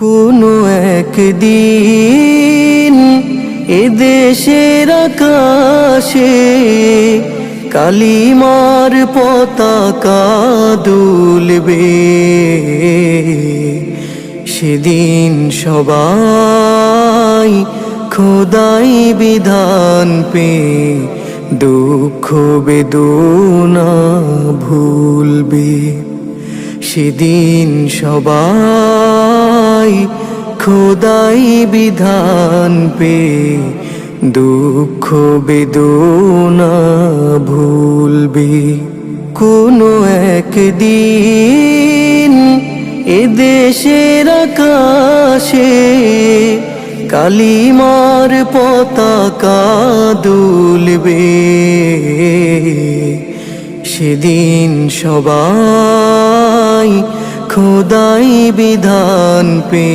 কোনো একদিন এদেশের আকাশে কালিমার পতাকা দুলবে। সেদিন সবাই খোদাই বিধান পে দুঃখ বেদনা ভুলবে। সেদিন সবাই খোদাই বিধান পে দুঃখ বেদনা ভুলবে। কোনো একদিন এদেশের আকাশে কালিমার পতাকা দুলবে। সেদিন সবাই খোদাই বিধান পে